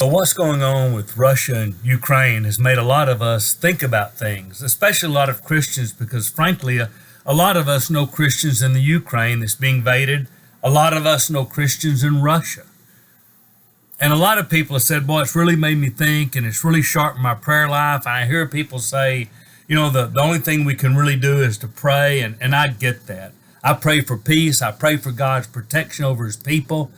So what's going on with Russia and Ukraine has made a lot of us think about things, especially a lot of Christians, because frankly, a lot of us know Christians in the Ukraine that's being invaded. A lot of us know Christians in Russia. And a lot of people have said, boy, it's really made me think, and it's really sharpened my prayer life. And I hear people say, the only thing we can really do is to pray, and I get that. I pray for peace. I pray for God's protection over his people.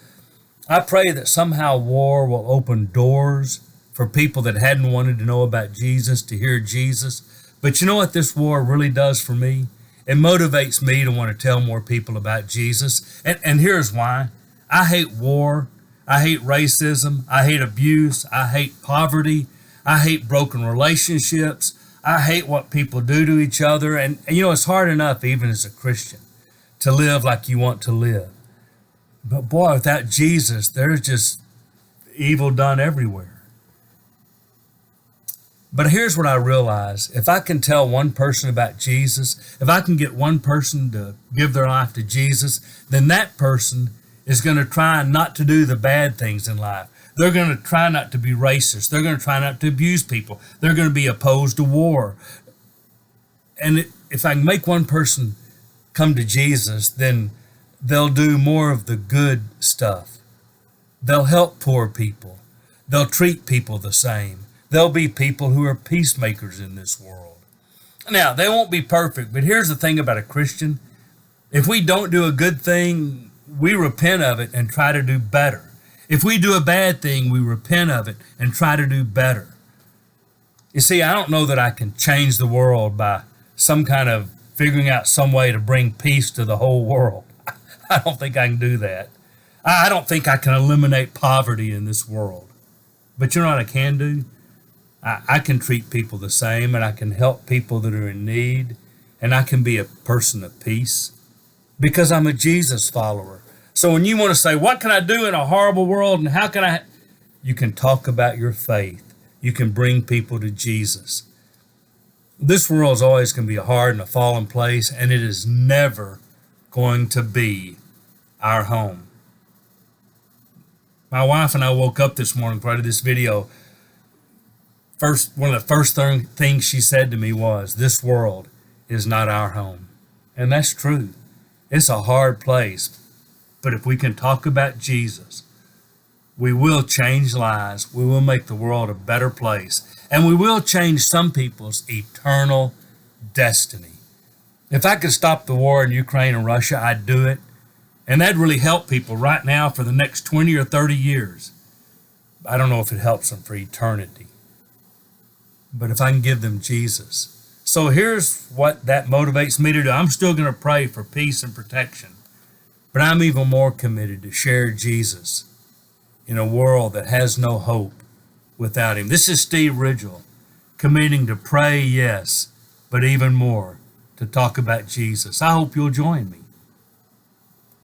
I pray that somehow war will open doors for people that hadn't wanted to know about Jesus to hear Jesus. But you know what this war really does for me? It motivates me to want to tell more people about Jesus. And here's why. I hate war. I hate racism. I hate abuse. I hate poverty. I hate broken relationships. I hate what people do to each other. And it's hard enough, even as a Christian, to live like you want to live. But boy, without Jesus, there's just evil done everywhere. But here's what I realize. If I can tell one person about Jesus, if I can get one person to give their life to Jesus, then that person is going to try not to do the bad things in life. They're going to try not to be racist. They're going to try not to abuse people. They're going to be opposed to war. And if I can make one person come to Jesus, then they'll do more of the good stuff. They'll help poor people. They'll treat people the same. They'll be people who are peacemakers in this world. Now, they won't be perfect, but here's the thing about a Christian. If we don't do a good thing, we repent of it and try to do better. If we do a bad thing, we repent of it and try to do better. You see, I don't know that I can change the world by some kind of figuring out some way to bring peace to the whole world. I don't think I can do that. I don't think I can eliminate poverty in this world. But you know what I can do? I can treat people the same, and I can help people that are in need, and I can be a person of peace because I'm a Jesus follower. So when you want to say, what can I do in a horrible world, and how can I? You can talk about your faith. You can bring people to Jesus. This world is always going to be a hard and a fallen place, and it is never going to be our home. My wife and I woke up this morning prior to this video. One of the first things she said to me was, this world is not our home. And that's true. It's a hard place. But if we can talk about Jesus, we will change lives. We will make the world a better place. And we will change some people's eternal destiny. If I could stop the war in Ukraine and Russia, I'd do it. And that'd really help people right now for the next 20 or 30 years. I don't know if it helps them for eternity. But if I can give them Jesus. So here's what that motivates me to do. I'm still going to pray for peace and protection. But I'm even more committed to share Jesus in a world that has no hope without him. This is Steve Ridgell, committing to pray, yes, but even more to talk about Jesus. I hope you'll join me.